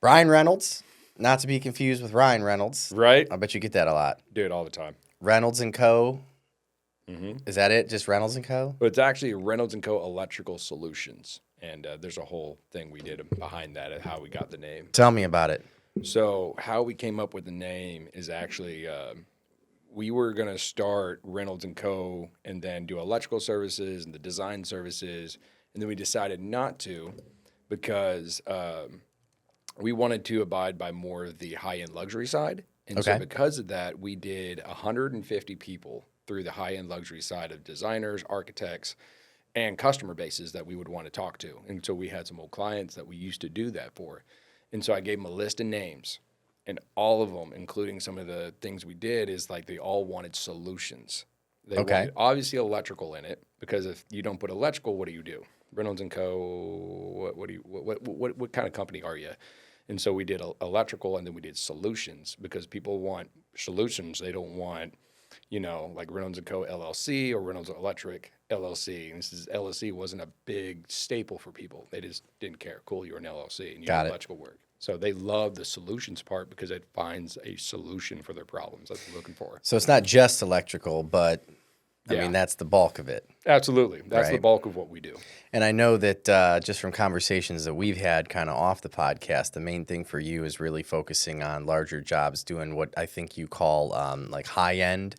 Brian Reynolds, not to be confused with Ryan Reynolds. Right? I bet you get that a lot. Do it all the time. Reynolds and Co. Mm-hmm. Is that it? Just Reynolds and Co. But it's actually Reynolds and Co. Electrical Solutions, and there's a whole thing we did behind that and how we got the name. Tell me about it. So how we came up with the name is actually we were going to start Reynolds and Co. and then do electrical services and the design services, and then we decided not to because we wanted to abide by more of the high-end luxury side. And so because of that, we did 150 people through the high-end luxury side of designers, architects, and customer bases that we would want to talk to. And so we had some old clients that we used to do that for. And so I gave them a list of names, and all of them, including some of the things we did, is like they all wanted solutions. They wanted obviously electrical in it, because if you don't put electrical, what do you do? Reynolds and Co. What kind of company are you? And so we did electrical, and then we did solutions, because people want solutions. They don't want, like Reynolds and Co. LLC or Reynolds Electric LLC. And this is LLC wasn't a big staple for people. They just didn't care. Cool, you're an LLC and you do electrical work. So they love the solutions part because it finds a solution for their problems that they're looking for. So it's not just electrical, but I mean, that's the bulk of it. Absolutely. That's the bulk of what we do. And I know that just from conversations that we've had kind of off the podcast, the main thing for you is really focusing on larger jobs, doing what I think you call like high-end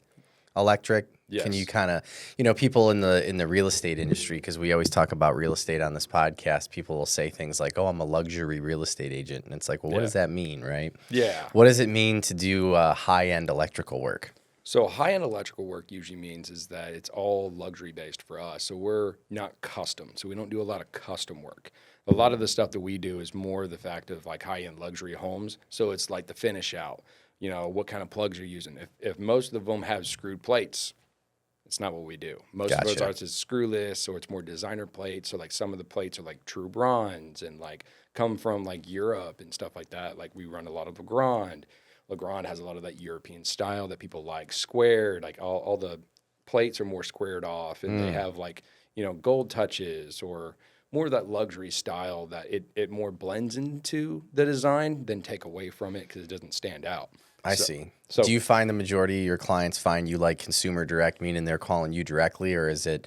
electric. Yes. Can you kind of, people in the real estate industry, because we always talk about real estate on this podcast, people will say things like, oh, I'm a luxury real estate agent. And it's like, well, what does that mean, right? Yeah. What does it mean to do high-end electrical work? So high-end electrical work usually means is that it's all luxury-based for us. So we're not custom. So we don't do a lot of custom work. A lot of the stuff that we do is more the fact of like high-end luxury homes. So it's like the finish out, what kind of plugs you're using. If most of them have screwed plates, it's not what we do. Most of those ours is screwless, or it's more designer plates. So like some of the plates are like true bronze and like come from like Europe and stuff like that. Like we run a lot of Legrand. Legrand has a lot of that European style that people like, squared. Like all the plates are more squared off, and they have like, gold touches or more of that luxury style that it more blends into the design than take away from it because it doesn't stand out. I see. So do you find the majority of your clients find you like consumer direct, meaning they're calling you directly, or is it,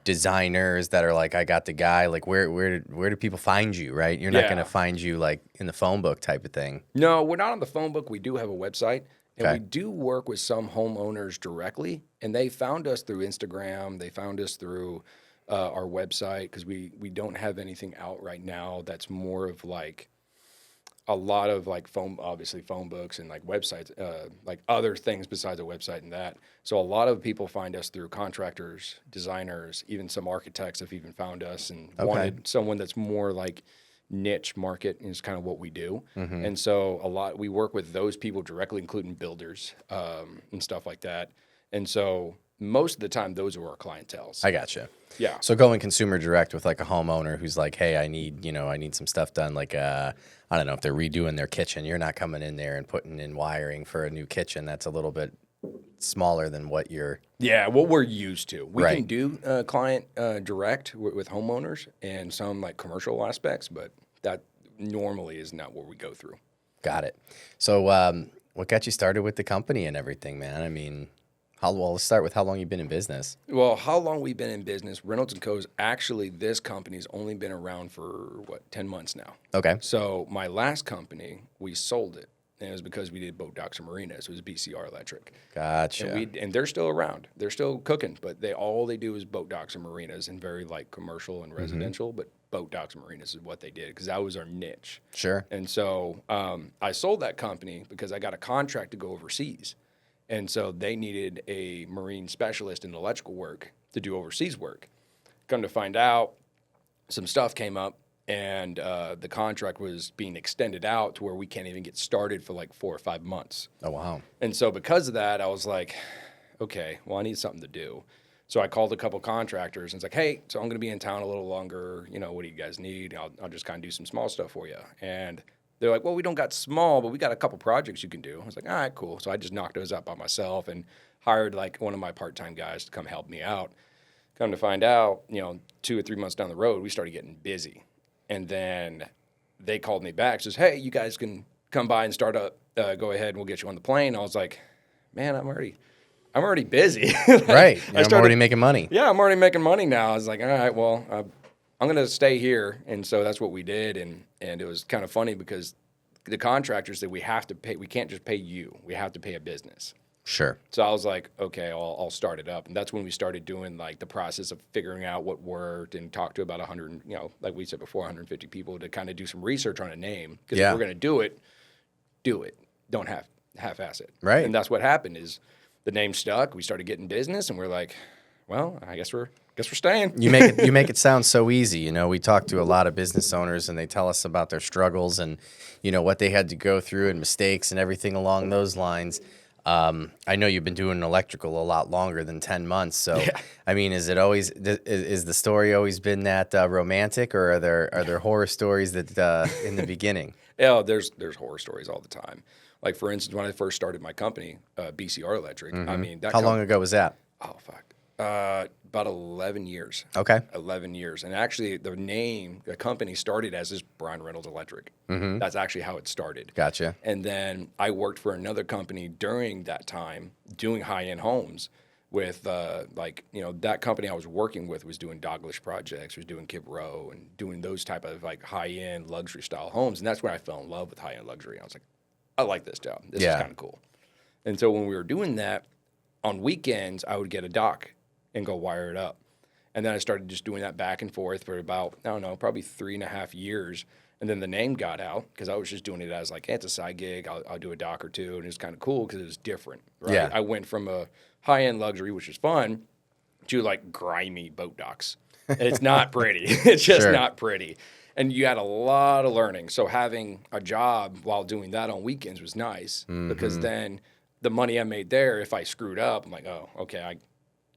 designers that are like, I got the guy, like where do people find you, right? You're not going to find you like in the phone book type of thing. No, we're not on the phone book. We do have a website, and we do work with some homeowners directly, and they found us through Instagram. They found us through our website, because we don't have anything out right now that's more of like a lot of like phone books and like websites, like other things besides a website and that. So a lot of people find us through contractors, designers, even some architects have even found us and wanted someone that's more like niche market is kind of what we do. And so we work with those people directly, including builders and stuff like that. And so most of the time, those are our clientels. I gotcha. Yeah. So going consumer direct with like a homeowner who's like, hey, I need some stuff done. Like, I don't know if they're redoing their kitchen. You're not coming in there and putting in wiring for a new kitchen. That's a little bit smaller than what you're. Yeah, what we're used to. We can do client direct with homeowners and some like commercial aspects, but that normally is not what we go through. Got it. So what got you started with the company and everything, man? I mean, let's start with how long you've been in business. Well, how long we've been in business, Reynolds and Co. this company's only been around for, 10 months now. Okay. So my last company, we sold it, and it was because we did boat docks and marinas. It was BCR Electric. Gotcha. And they're still around. They're still cooking, but all they do is boat docks and marinas, and very like commercial and residential, but boat docks and marinas is what they did because that was our niche. Sure. And so I sold that company because I got a contract to go overseas. And so they needed a marine specialist in electrical work to do overseas work. Come to find out, some stuff came up, and the contract was being extended out to where we can't even get started for like 4 or 5 months. Oh, wow. And so because of that, I was like, okay, well, I need something to do. So I called a couple contractors and was like, hey, so I'm going to be in town a little longer. What do you guys need? I'll just kind of do some small stuff for you. And they're like, well, we don't got small, but we got a couple projects you can do. I was like, all right, cool. So I just knocked those out by myself and hired like one of my part-time guys to come help me out. Come to find out, 2 or 3 months down the road, we started getting busy. And then they called me back, says, hey, you guys can come by and start up, go ahead and we'll get you on the plane. I was like, man, I'm already busy. Like, Right. I'm already making money. Yeah, I'm already making money now. I was like, all right, well, I'm going to stay here. And so that's what we did. And it was kind of funny because the contractors said we have to pay, we can't just pay you. We have to pay a business. Sure. So I was like, okay, I'll start it up. And that's when we started doing like the process of figuring out what worked and talk to about 100, like we said before, 150 people to kind of do some research on a name. Because if we're going to do it. Don't half-ass it. Right. And that's what happened is the name stuck. We started getting business and we're like, well, I guess we're staying. You make it sound so easy. We talk to a lot of business owners and they tell us about their struggles and, what they had to go through and mistakes and everything along those lines. I know you've been doing electrical a lot longer than 10 months. So, yeah. I mean, is the story always been that romantic, or are there horror stories that in the beginning? Yeah, there's horror stories all the time. Like, for instance, when I first started my company, BCR Electric, Mm-hmm. I mean, how long ago was that? Oh, fuck. About 11 years. Okay. 11 years. And actually, the company started as this Brian Reynolds Electric. Mm-hmm. That's actually how it started. Gotcha. And then I worked for another company during that time doing high-end homes with, that company I was working with was doing Douglas projects, was doing Kip Row, and doing those type of, like, high-end luxury-style homes. And that's where I fell in love with high-end luxury. I was like, I like this job. This is kind of cool. And so when we were doing that, on weekends, I would get a dock and go wire it up. And then I started just doing that back and forth for about, I don't know, probably 3.5 years. And then the name got out because I was just doing it as like, hey, it's a side gig. I'll do a dock or two. And it was kind of cool because it was different, right? Yeah. I went from a high-end luxury, which was fun, to like grimy boat docks. And it's not pretty. It's just not pretty. And you had a lot of learning. So having a job while doing that on weekends was nice because then the money I made there, if I screwed up, I'm like, oh, okay, I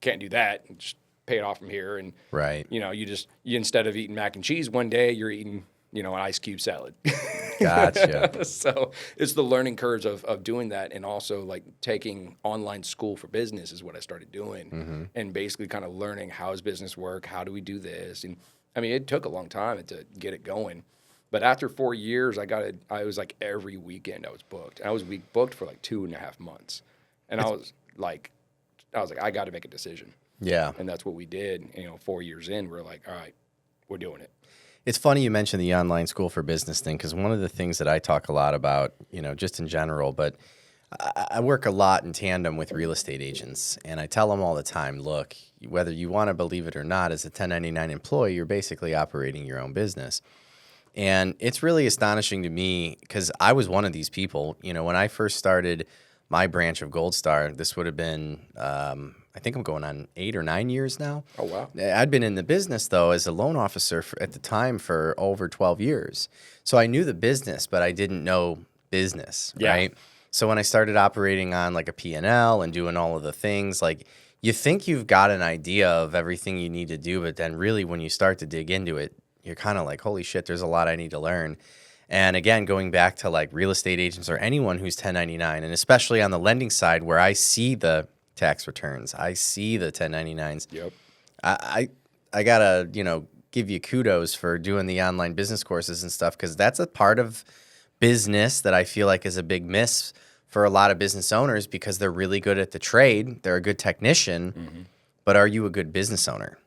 can't do that. Just pay it off from here. And, you instead of eating mac and cheese one day, you're eating, an ice cube salad. Gotcha. So it's the learning curves of doing that. And also like taking online school for business is what I started doing and basically kind of learning how does business work? How do we do this? And I mean, it took a long time to get it going. But after 4 years, I was like every weekend I was booked. I was booked for like 2.5 months. And I was like, I got to make a decision. Yeah. And that's what we did. 4 years in, we're like, all right, we're doing it. It's funny you mentioned the online school for business thing because one of the things that I talk a lot about, just in general, but I work a lot in tandem with real estate agents, and I tell them all the time, look, whether you want to believe it or not, as a 1099 employee, you're basically operating your own business. And it's really astonishing to me because I was one of these people. When I first started my branch of Gold Star, this would have been, I think I'm going on 8 or 9 years now. Oh, wow. I'd been in the business, though, as a loan officer at the time for over 12 years. So I knew the business, but I didn't know business, right? So when I started operating on like a P&L and doing all of the things, like you think you've got an idea of everything you need to do, but then really when you start to dig into it, you're kind of like, holy shit, there's a lot I need to learn. And again, going back to like real estate agents or anyone who's 1099, and especially on the lending side where I see the tax returns, I see the 1099s. Yep. I gotta, give you kudos for doing the online business courses and stuff because that's a part of business that I feel like is a big miss for a lot of business owners because they're really good at the trade. They're a good technician, but are you a good business owner?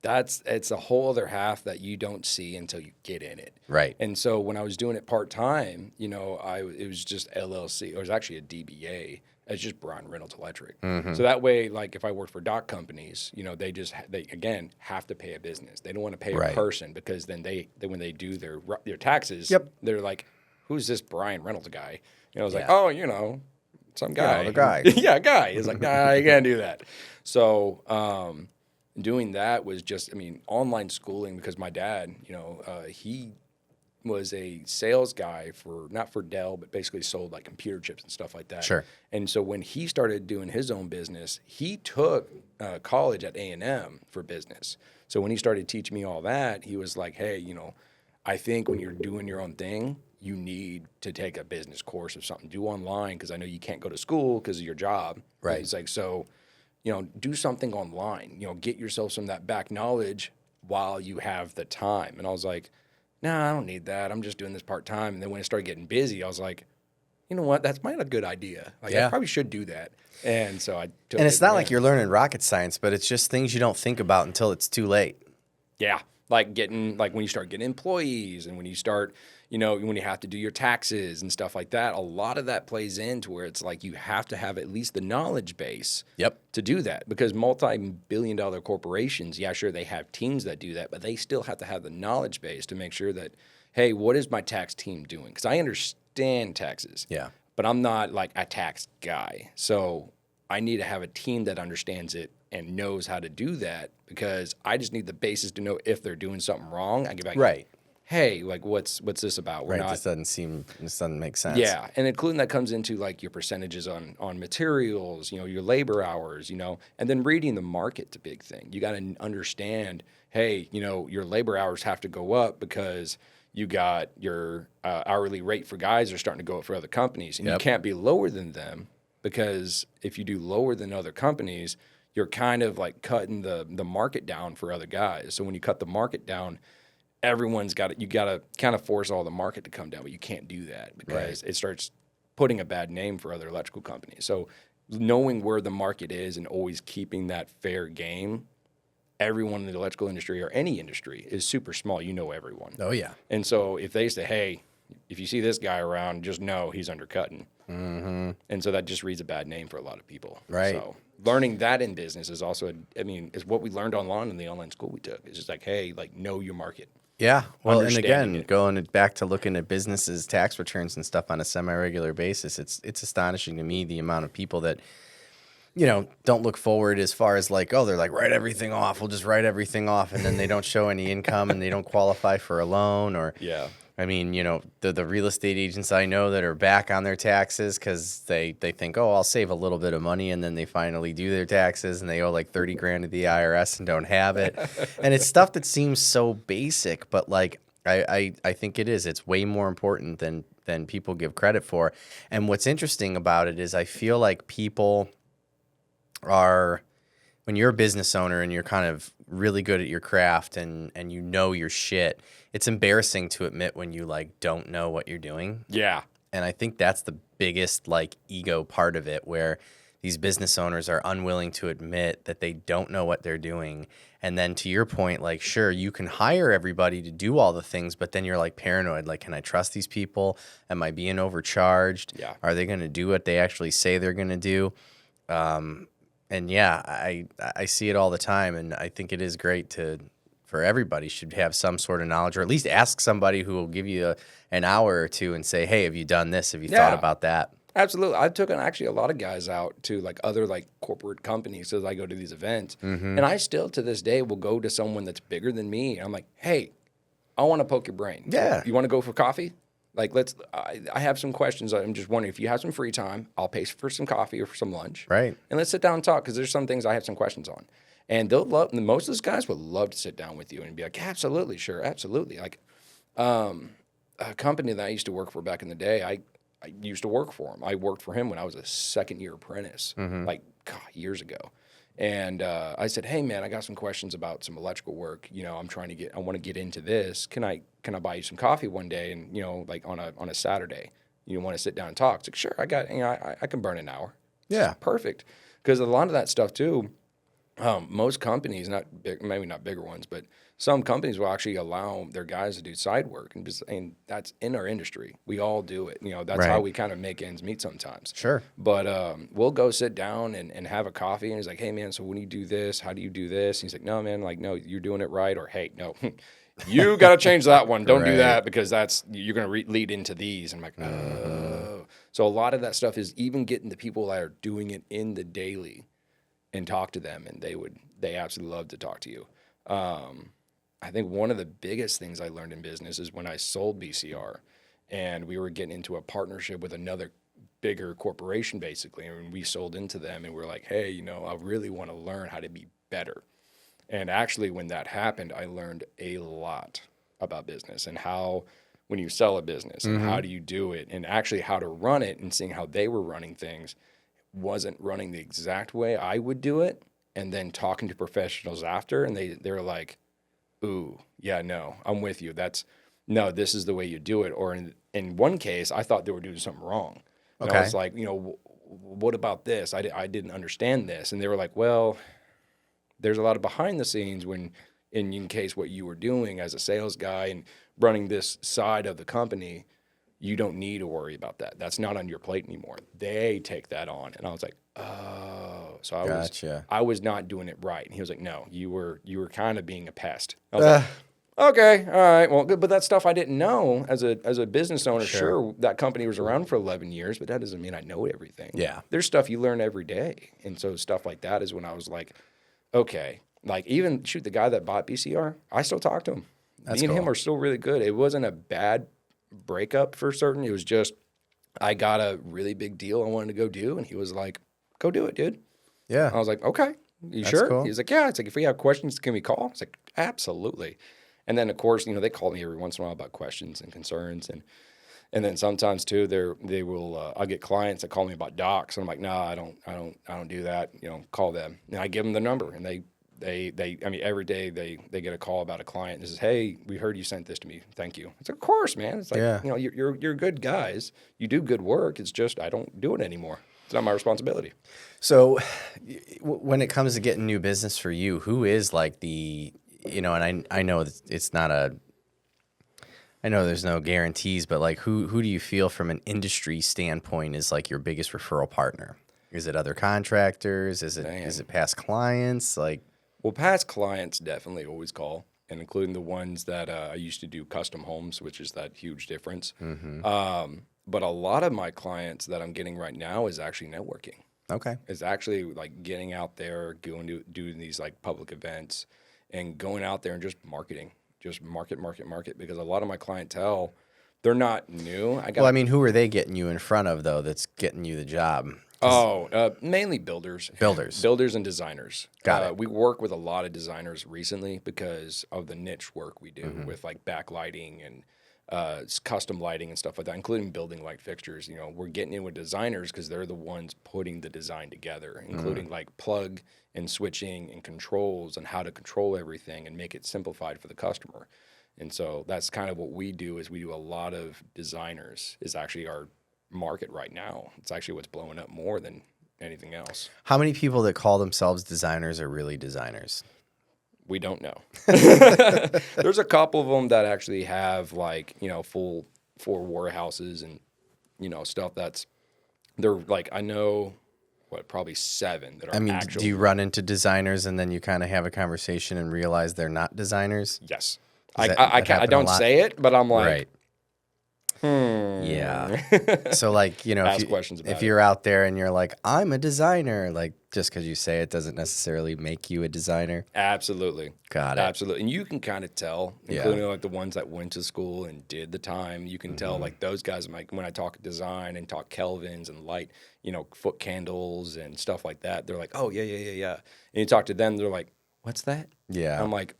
It's a whole other half that you don't see until you get in it. Right. And so when I was doing it part-time, it was just LLC. It was actually a DBA. It's just Brian Reynolds Electric. So that way, like if I work for dock companies, they again have to pay a business. They don't want to pay a person because then they when they do their taxes, they're like, who's this Brian Reynolds guy? I was like, oh, some guy. The guy. Yeah, guy. He's like, nah, you can't do that. So doing that was just, online schooling because my dad, he was a sales guy not for Dell, but basically sold like computer chips and stuff like that. Sure. And so when he started doing his own business, he took college at A&M for business. So when he started teaching me all that, he was like, hey, I think when you're doing your own thing, you need to take a business course or something. Do online because I know you can't go to school because of your job. Right. He's like, so, do something online. Get yourself some of that back knowledge while you have the time. And I was like, no, I don't need that. I'm just doing this part-time. And then when it started getting busy, I was like, you know what? That's might a good idea. Like, I Yeah. probably should do that. And so I took And it's it not and like ran. you're learning rocket science, but it's just things you don't think about until it's too late. Yeah. Like when you start getting employees and when you start, when you have to do your taxes and stuff like that, a lot of that plays into where it's like you have to have at least the knowledge base Yep. to do that, because multi-billion-dollar corporations, yeah, sure, they have teams that do that, but they still have to have the knowledge base to make sure that, hey, what is my tax team doing? Because I understand taxes, Yeah. but I'm not like a tax guy. So I need to have a team that understands it and knows how to do that, because I just need the basis to know if they're doing something wrong. I get back, Right. hey, like what's this about? We're Right. not. This doesn't make sense. Yeah, and including that comes into like your percentages on materials, your labor hours, and then reading the market's a big thing. You got to understand, hey, your labor hours have to go up because you got your hourly rate for guys are starting to go up for other companies, and you Yep. can't be lower than them, because if you do lower than other companies, you're kind of like cutting the market down for other guys. So when you cut the market down, everyone's got it. You got to kind of force all the market to come down, but you can't do that because it starts putting a bad name for other electrical companies. So knowing where the market is and always keeping that fair game, everyone in the electrical industry or any industry is super small. You know everyone. Oh yeah. And so if they say, hey, if you see this guy around, just know he's undercutting. Mm-hmm. And so that just reads a bad name for a lot of people. Right. So learning that in business is also, it's what we learned online in the online school we took. It's just like, hey, like know your market. Yeah. Well, and Understanding again, it. going back to looking at businesses' tax returns and stuff on a semi-regular basis, it's astonishing to me the amount of people that, don't look forward as far as like, oh, they're like, write everything off. We'll just write everything off. And then they don't show any income and they don't qualify for a loan or, Yeah. I mean, the real estate agents I know that are back on their taxes because they think, oh, I'll save a little bit of money, and then they finally do their taxes and they owe like 30 grand to the IRS and don't have it. And it's stuff that seems so basic, but like I think it is. It's way more important than people give credit for. And what's interesting about it is I feel like people are, when you're a business owner and you're kind of really good at your craft and you know your shit, it's embarrassing to admit when you like don't know what you're doing. Yeah. And I think that's the biggest like ego part of it, where these business owners are unwilling to admit that they don't know what they're doing. And then to your point, like, sure, you can hire everybody to do all the things, but then you're like paranoid. Like, can I trust these people? Am I being overcharged? Yeah. Are they going to do what they actually say they're going to do? And yeah, I see it all the time, and I think it is great for everybody should have some sort of knowledge, or at least ask somebody who will give you an hour or two and say, hey, have you done this? Have you thought about that? Absolutely. I've taken actually a lot of guys out to like other like corporate companies as I go to these events. And I still to this day will go to someone that's bigger than me. And I'm like, hey, I want to poke your brain. Yeah. You want to go for coffee? Like, I have some questions. I'm just wondering if you have some free time, I'll pay for some coffee or for some lunch. Right. And let's sit down and talk, because there's some things I have some questions on. And most of those guys would love to sit down with you and be like, absolutely, sure, absolutely. Like, a company that I used to work for back in the day, I used to work for him. I worked for him when I was a second-year apprentice, like years ago. And I said, hey, man, I got some questions about some electrical work. I want to get into this. Can I buy you some coffee one day and, like on a Saturday? You want to sit down and talk? It's like, sure, I can burn an hour. Yeah. Perfect. Because a lot of that stuff too, most companies, maybe not bigger ones, but some companies will actually allow their guys to do side work, and that's in our industry. We all do it. That's how we kind of make ends meet sometimes. Sure. But we'll go sit down and have a coffee, and he's like, hey, man, so when you do this, how do you do this? And he's like, no, man, like, no, you're doing it right, or hey, no, you got to change that one. Don't do that, because you're going to lead into these. And I'm like, oh. So a lot of that stuff is even getting the people that are doing it in the daily and talk to them, and they absolutely love to talk to you. I think one of the biggest things I learned in business is when I sold BCR, and we were getting into a partnership with another bigger corporation, basically, and we sold into them, and we're like, hey, I really want to learn how to be better. And actually, when that happened, I learned a lot about business and how, when you sell a business, and how do you do it, and actually how to run it, and seeing how they were running things wasn't running the exact way I would do it. And then talking to professionals after, and they were like, ooh, yeah, no, I'm with you. no, this is the way you do it. Or in one case, I thought they were doing something wrong. And I was like, what about this? I didn't understand this. And they were like, well, there's a lot of behind the scenes when, in case what you were doing as a sales guy and running this side of the company, you don't need to worry about that. That's not on your plate anymore. They take that on. And I was like, oh, so I was not doing it right. And he was like, no, you were kind of being a pest. I was like, okay, all right, well, good. But that's stuff I didn't know as a business owner. Sure, that company was around for 11 years, but that doesn't mean I know everything. Yeah. There's stuff you learn every day. And so stuff like that is when I was like, okay, like even the guy that bought BCR, I still talk to him. Me and him are still really good. It wasn't a bad breakup for certain. It was just, I got a really big deal I wanted to go do. And he was like, go do it, dude. Yeah. I was like, okay, you sure? Cool. He's like, yeah. It's like, if we have questions, can we call? It's like, absolutely. And then, of course, they call me every once in a while about questions and concerns. And then sometimes, too, they will, I'll get clients that call me about docs. And I'm like, no, I don't do that. Call them. And I give them the number. And they every day they get a call about a client. And says, hey, we heard you sent this to me. Thank you. It's like, of course, man. It's like, you're good guys. You do good work. It's just I don't do it anymore. It's not my responsibility. So when it comes to getting new business for you, who is like the... and I know it's not I know there's no guarantees, but like who do you feel from an industry standpoint is like your biggest referral partner? Is it other contractors? Is it past clients? Like, well, past clients definitely always call, and including the ones that I used to do custom homes, which is that huge difference. Mm-hmm. But a lot of my clients that I'm getting right now is actually networking. Okay, it's actually like getting out there, doing these like public events. And going out there and just marketing, just market, because a lot of my clientele, they're not new. Who are they getting you in front of, though, that's getting you the job? Mainly builders. Builders and designers. Got it. We work with a lot of designers recently because of the niche work we do with like backlighting and custom lighting and stuff like that, including building light fixtures. We're getting in with designers because they're the ones putting the design together, including like plug and switching and controls and how to control everything and make it simplified for the customer. And so that's kind of what we do is we do a lot of designers is actually our market right now. It's actually what's blowing up more than anything else. How many people that call themselves designers are really designers? We don't know. There's a couple of them that actually have like, full warehouses and, stuff they're like, I know probably 7 that are actual. Do you run into designers and then you kind of have a conversation and realize they're not designers? Yes. I don't say it, but I'm like, right. Yeah. So like, ask questions about if you're out there and you're like, I'm a designer, like just because you say it doesn't necessarily make you a designer. Absolutely. Got it. Absolutely. And you can kind of tell, including like the ones that went to school and did the time, you can tell like those guys, like when I talk design and talk Kelvins and light, foot candles and stuff like that, they're like, oh, yeah. And you talk to them, they're like, what's that? Yeah. I'm like,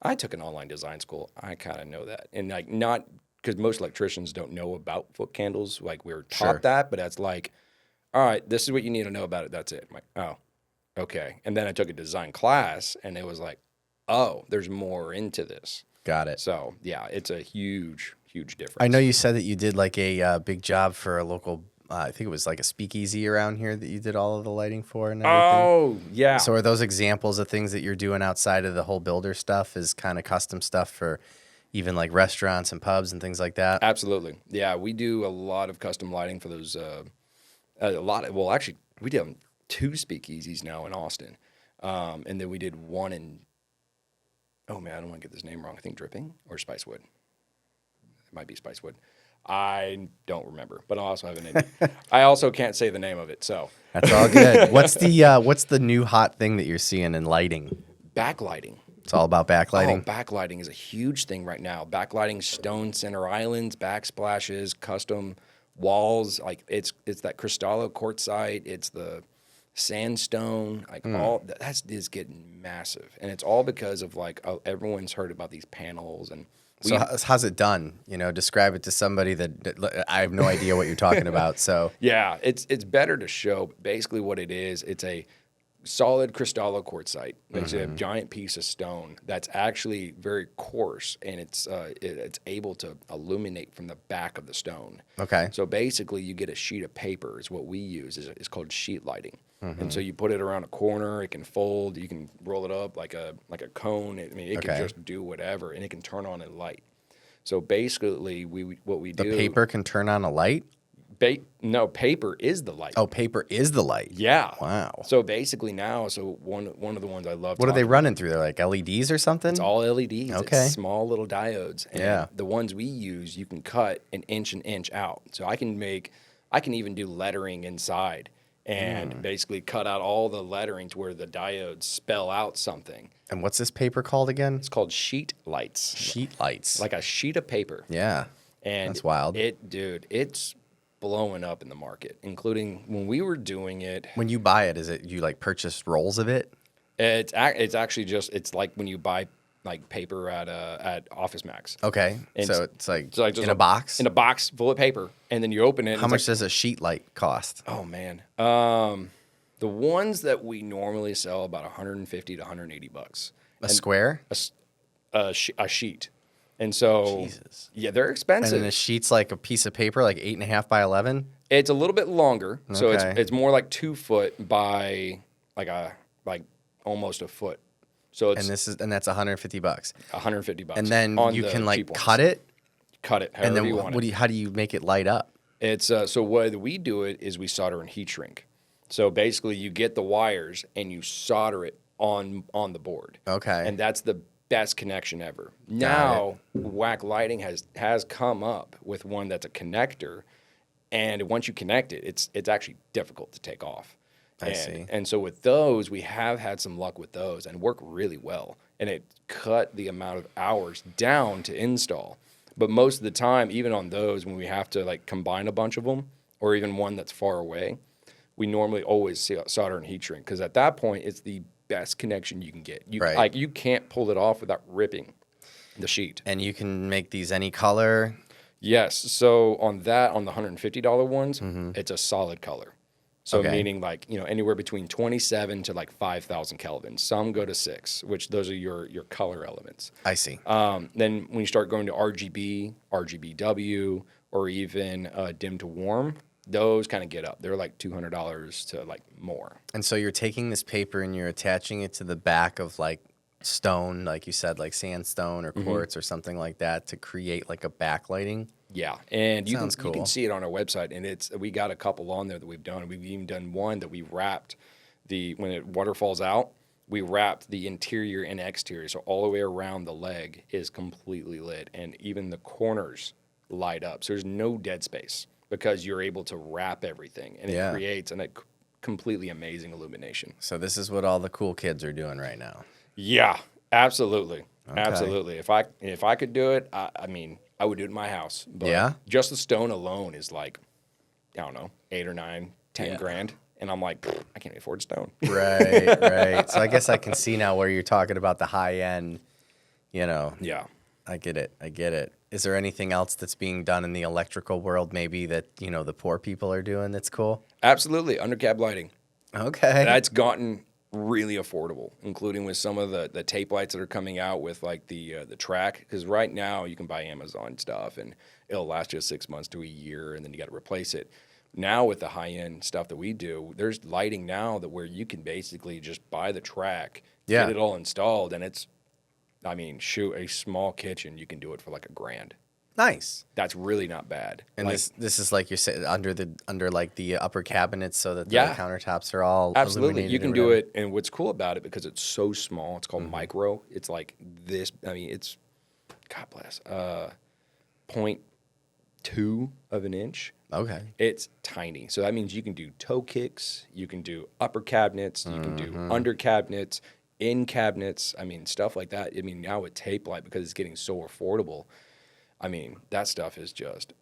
I took an online design school. I kind of know that. And like not... because most electricians don't know about foot candles. Like we're taught that, but that's like, all right, this is what you need to know about it. That's it. I'm like, oh, okay. And then I took a design class and it was like, oh, there's more into this. Got it. So yeah, it's a huge difference. I know you said that you did like a big job for a local, I think it was like a speakeasy around here that you did all of the lighting for and everything. Oh, yeah. So are those examples of things that you're doing outside of the whole builder stuff is kind of custom stuff for even like restaurants and pubs and things like that? Absolutely. Yeah, we do a lot of custom lighting for those. Actually, we did 2 speakeasies now in Austin. And then we did one in, oh man, I don't want to get this name wrong. I think Dripping or Spicewood. It might be Spicewood. I don't remember, but I also have a name. I also can't say the name of it, so. That's all good. What's the new hot thing that you're seeing in lighting? Backlighting. It's all about backlighting? Oh, backlighting is a huge thing right now. Backlighting stone center islands, backsplashes, custom walls. Like it's that Cristallo quartzite. It's the sandstone. Like all that is getting massive, and it's all because of like everyone's heard about these panels and. So how's it done? Describe it to somebody that I have no idea what you're talking about. So yeah, it's better to show basically what it is. It's a solid cristallo quartzite. It's a giant piece of stone that's actually very coarse, and it's able to illuminate from the back of the stone. Okay. So basically, you get a sheet of paper. Is what we use. Is called sheet lighting. And so you put it around a corner. It can fold. You can roll it up like a cone. I mean, it can just do whatever, and it can turn on a light. So basically, what we do. The paper can turn on a light? No, paper is the light. Oh, paper is the light. Yeah. Wow. So basically now, one of the ones I love. What are they running through? They're like LEDs or something? It's all LEDs. Okay. It's small little diodes. And the ones we use, you can cut an inch out. So I can even do lettering inside and basically cut out all the lettering to where the diodes spell out something. And what's this paper called again? It's called sheet lights. Sheet lights. Like a sheet of paper. Yeah. And that's wild. It's blowing up in the market, including when we were doing it. When you buy it, is it you like purchase rolls of it? It's actually just, it's like when you buy like paper at Office Max. Okay. So it's like just in a box? In a box full of paper, and then you open it. How much does a sheet light cost? Oh man. The ones that we normally sell about 150 to 180 bucks. A square? A sheet. And so, Jesus. Yeah, they're expensive. And then a sheet's like a piece of paper, like 8.5 by 11? It's a little bit longer. So Okay. it's more like 2 foot by like almost a foot. So it's And that's 150 bucks. 150 bucks. And then on you the can like cheap ones. cut it, Cut it and however then you want it. how do you make it light up? It's so way that we do it is we solder and heat shrink. So basically, you get the wires and you solder it on the board. Okay. And that's the best connection ever. Now, WAC Lighting has come up with one that's a connector, and once you connect it, it's actually difficult to take off. I see. And so with those, we have had some luck with those and work really well. And it cut the amount of hours down to install. But most of the time, even on those, when we have to like combine a bunch of them, or even one that's far away, we normally always solder and heat shrink, because at that point, it's the best connection you can get. Like you can't pull it off without ripping the sheet. And you can make these any color? Yes. So on the $150 ones, it's a solid color. So meaning like, anywhere between 27 to like 5,000 Kelvin. Some go to 6, which those are your color elements. I see. Then when you start going to RGB, RGBW, or even dim to warm, those kind of get up. They're like $200 to like more. And so you're taking this paper and you're attaching it to the back of like stone, like you said, like sandstone or quartz or something like that, to create like a backlighting. Yeah, and you Sounds can cool. see it on our website, and we got a couple on there that we've done. We've even done one that we wrapped when it waterfalls out, we wrapped the interior and exterior, so all the way around the leg is completely lit, and even the corners light up. So there's no dead space because you're able to wrap everything, and it creates a completely amazing illumination. So this is what all the cool kids are doing right now. Yeah, absolutely. Okay. Absolutely. If I could do it, I mean, I would do it in my house. But just the stone alone is like, I don't know, 8 or 9, 10 grand. And I'm like, I can't afford stone. Right. So I guess I can see now where you're talking about the high end, Yeah. I get it. Is there anything else that's being done in the electrical world maybe that, the poor people are doing that's cool? Absolutely. Undercab lighting. Okay. That's gotten really affordable, including with some of the tape lights that are coming out with like the track. Because right now you can buy Amazon stuff and it'll last you 6 months to a year, and then you got to replace it. Now with the high end stuff that we do, there's lighting now that where you can basically just buy the track, get it all installed, and it's, a small kitchen you can do it for like $1,000. Nice. That's really not bad. And this is like you said under like the upper cabinets, so that the countertops are all absolutely. You can do whatever. it, and what's cool about it, because it's so small, it's called micro. It's like this. It's God bless 0.2 of an inch. Okay. It's tiny, so that means you can do toe kicks, you can do upper cabinets, you can do under cabinets, in cabinets. Stuff like that. Now with tape light, because it's getting so affordable. That stuff is just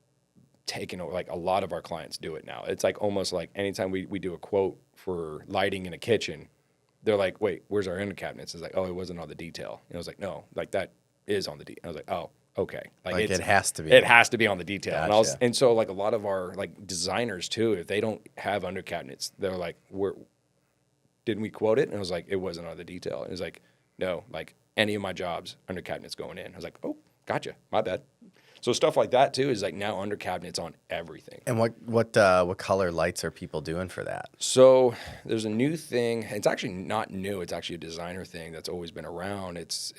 taken over. Like a lot of our clients do it now. It's like almost like anytime we do a quote for lighting in a kitchen, they're like, wait, where's our under cabinets? It's like, oh, it wasn't on the detail. And I was like, no, like that is on the detail. I was like, oh, okay. Like it has to be. It has to be on the detail. Gotcha. And so like a lot of our like designers too, if they don't have under cabinets, they're like, didn't we quote it? And I was like, it wasn't on the detail. And it was like, no, like any of my jobs, under cabinets going in. I was like, oh, gotcha, my bad. So stuff like that too is like now under cabinets on everything. And what color lights are people doing for that? So there's a new thing. It's actually not new. It's actually a designer thing that's always been around. It's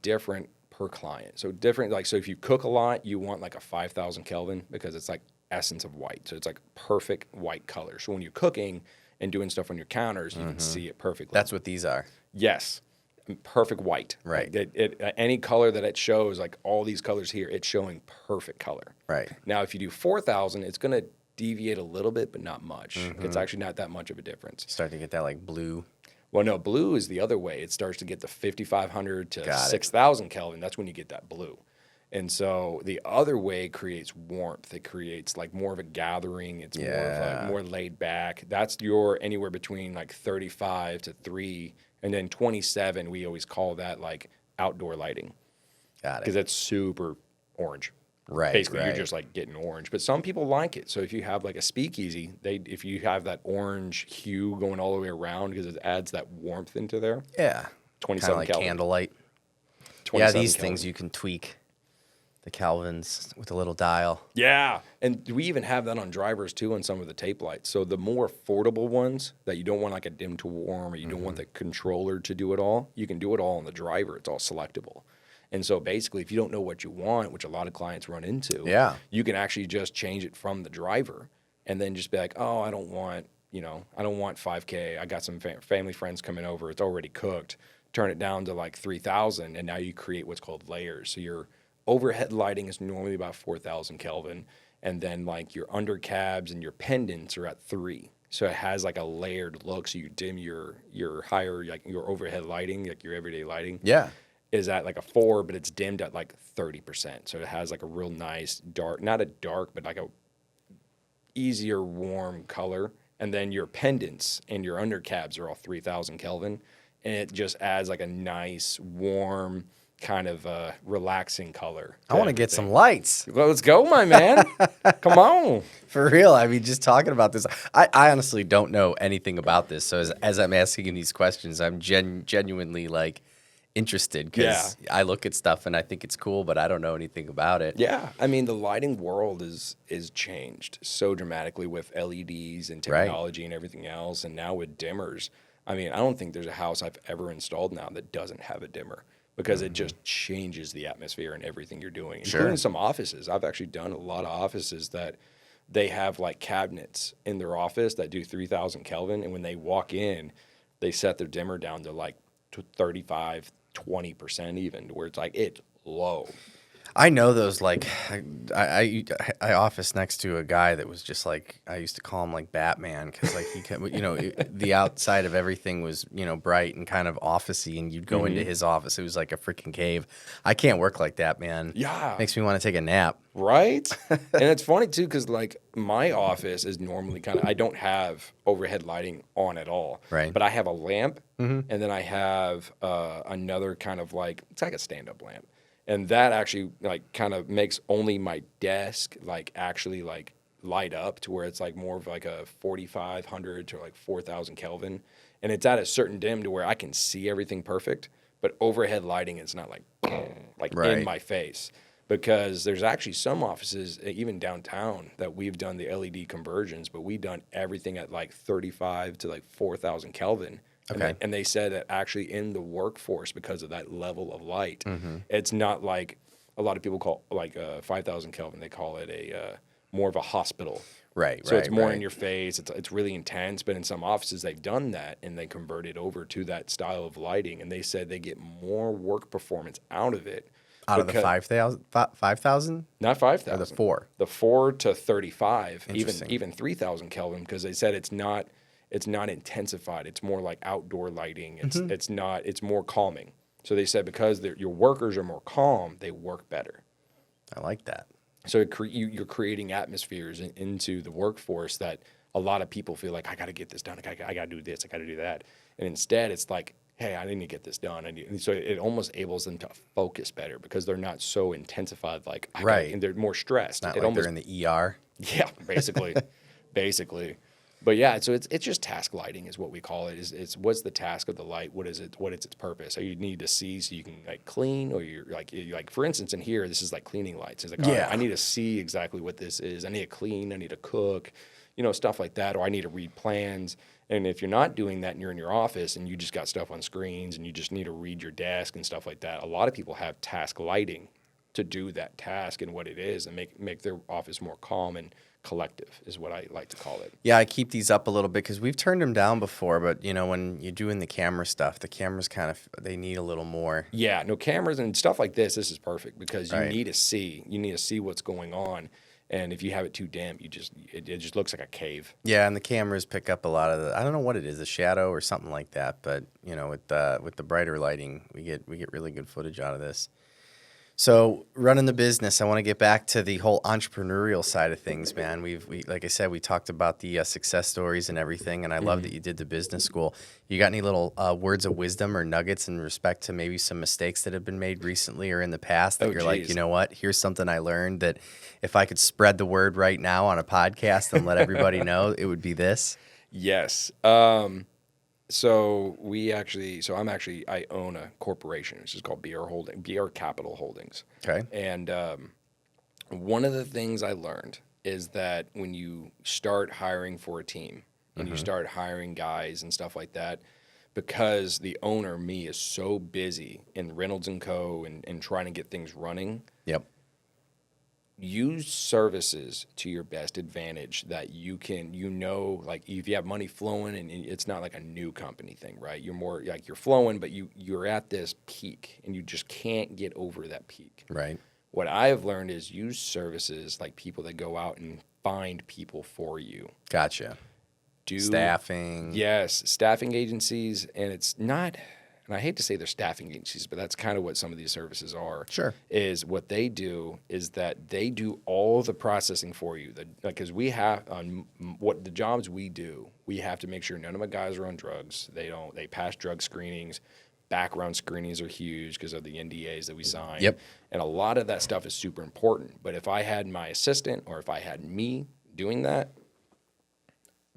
different per client. So different, like, so if you cook a lot, you want like a 5,000 Kelvin because it's like essence of white. So it's like perfect white color. So when you're cooking and doing stuff on your counters, you can see it perfectly. That's what these are. Yes. Perfect white. Right. Like any color that it shows, like all these colors here, it's showing perfect color. Right. Now, if you do 4,000, it's going to deviate a little bit, but not much. It's actually not that much of a difference. Start to get that like blue. Well, no, blue is the other way. It starts to get the 5,500 to 6,000 Kelvin. That's when you get that blue. And so the other way creates warmth. It creates like more of a gathering. It's more of like more laid back. That's your anywhere between like 35 to 3. And then 27, we always call that like outdoor lighting. Got it. Because it's super orange. Right. Basically, you're just like getting orange. But some people like it. So if you have like a speakeasy, if you have that orange hue going all the way around because it adds that warmth into there. Yeah. 27 like Kelvin. Candlelight. Yeah, these things you can tweak the Kelvins with a little dial. Yeah. And we even have that on drivers too on some of the tape lights. So the more affordable ones that you don't want like a dim to warm or you don't want the controller to do it all, you can do it all on the driver. It's all selectable. And so basically if you don't know what you want, which a lot of clients run into, you can actually just change it from the driver and then just be like, oh, I don't want 5K. I got some family friends coming over. It's already cooked. Turn it down to like 3,000 and now you create what's called layers. So your overhead lighting is normally about 4,000 Kelvin, and then like your undercabs and your pendants are at 3. So it has like a layered look. So you dim your higher, like your overhead lighting, like your everyday lighting. Yeah. Is at like a 4, but it's dimmed at like 30%. So it has like a real nice dark, not a dark, but like a easier warm color. And then your pendants and your undercabs are all 3,000 Kelvin, and it just adds like a nice warm, kind of relaxing color. I want to get some lights. Well, let's go, my man. Come on. For real. I mean, just talking about this, I honestly don't know anything about this. So as I'm asking these questions, I'm genuinely like interested because I look at stuff and I think it's cool, but I don't know anything about it. Yeah. I mean, the lighting world is changed so dramatically with LEDs and technology and everything else. And now with dimmers, I mean, I don't think there's a house I've ever installed now that doesn't have a dimmer. Because it just changes the atmosphere and everything you're doing, including some offices. I've actually done a lot of offices that they have like cabinets in their office that do 3,000 Kelvin. And when they walk in, they set their dimmer down to like 35, 20% even, where it's like it's low. I know those, like, I office next to a guy that was just like, I used to call him like Batman because like he kept, the outside of everything was, bright and kind of officey, and you'd go into his office. It was like a freaking cave. I can't work like that, man. Yeah. Makes me want to take a nap. Right? And it's funny too because like my office is normally kind of, I don't have overhead lighting on at all. Right. But I have a lamp and then I have another kind of like, it's like a stand-up lamp. And that actually like kind of makes only my desk like actually like light up to where it's like more of like a 4,500 to like 4,000 Kelvin. And it's at a certain dim to where I can see everything perfect, but overhead lighting is not like in my face. Because there's actually some offices, even downtown, that we've done the LED conversions, but we've done everything at like 35 to like 4,000 Kelvin. Okay. And they said that actually in the workforce, because of that level of light, it's not like a lot of people call like 5,000 Kelvin. They call it a more of a hospital. Right. So it's more in your face. It's really intense. But in some offices, they've done that and they converted over to that style of lighting. And they said they get more work performance out of it. Out of the 5,000? Not 5,000. Or the 4? The 4 to 35, even 3,000 Kelvin, because they said it's not intensified. It's more like outdoor lighting. It's more calming. So they said because your workers are more calm, they work better. I like that. So you're creating atmospheres into the workforce that a lot of people feel like, I got to get this done. I got to do this. I got to do that. And instead, it's like, hey, I need to get this done. And so it almost enables them to focus better because they're not so intensified. Right. And they're more stressed. Not like they're in the ER. Yeah, basically. Basically. But yeah, so it's just task lighting is what we call it. It's what's the task of the light? What is it? What is its purpose? So you need to see so you can like clean, or you're like for instance in here, this is like cleaning lights. It's like, all right, I need to see exactly what this is. I need to clean. I need to cook, stuff like that, or I need to read plans. And if you're not doing that and you're in your office and you just got stuff on screens and you just need to read your desk and stuff like that, a lot of people have task lighting to do that task and what it is and make their office more calm and collective is what I like to call it. Yeah, I keep these up a little bit because we've turned them down before, but when you're doing the camera stuff, the cameras they need a little more. Yeah, no cameras and stuff like this is perfect because you need to see what's going on. And if you have it too dim, it just looks like a cave. Yeah, and the cameras pick up a lot of I don't know what it is, a shadow or something like that, but with the brighter lighting, we get really good footage out of this. So running the business, I want to get back to the whole entrepreneurial side of things, man. We like I said, we talked about the success stories and everything, and I love that you did the business school. You got any little words of wisdom or nuggets in respect to maybe some mistakes that have been made recently or in the past that like, you know what, here's something I learned that if I could spread the word right now on a podcast and let everybody know, it would be this? Yes. So I own a corporation, which is called BR Capital Holdings. Okay. And one of the things I learned is that when you start hiring for a team and you start hiring guys and stuff like that, because the owner, me, is so busy in Reynolds and Co. and trying to get things running. Yep. Use services to your best advantage that you can, like if you have money flowing and it's not like a new company thing, right? You're more like you're flowing, but you're at this peak and you just can't get over that peak. Right. What I have learned is use services like people that go out and find people for you. Gotcha. Staffing. Yes, staffing agencies, and it's not. And I hate to say they're staffing agencies, but that's kind of what some of these services are. Sure. Is what they do is that they do all the processing for you. Because we have on what the jobs we do, we have to make sure none of my guys are on drugs. They pass drug screenings. Background screenings are huge because of the NDAs that we sign. Yep. And a lot of that stuff is super important. But if I had my assistant or if I had me doing that,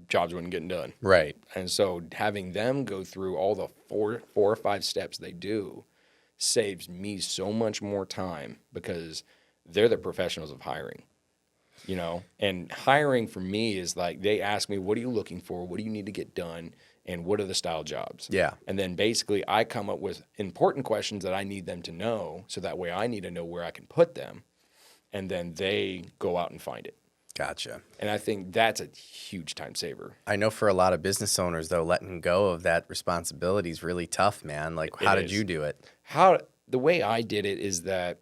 jobs wouldn't get done. Right. And so having them go through all the four or five steps they do saves me so much more time because they're the professionals of hiring, and hiring for me is like, they ask me, what are you looking for? What do you need to get done? And what are the style jobs? Yeah. And then basically I come up with important questions that I need them to know. So that way I need to know where I can put them. And then they go out and find it. Gotcha. And I think that's a huge time saver. I know for a lot of business owners, though, letting go of that responsibility is really tough, man. Like, how did you do it? The way I did it is that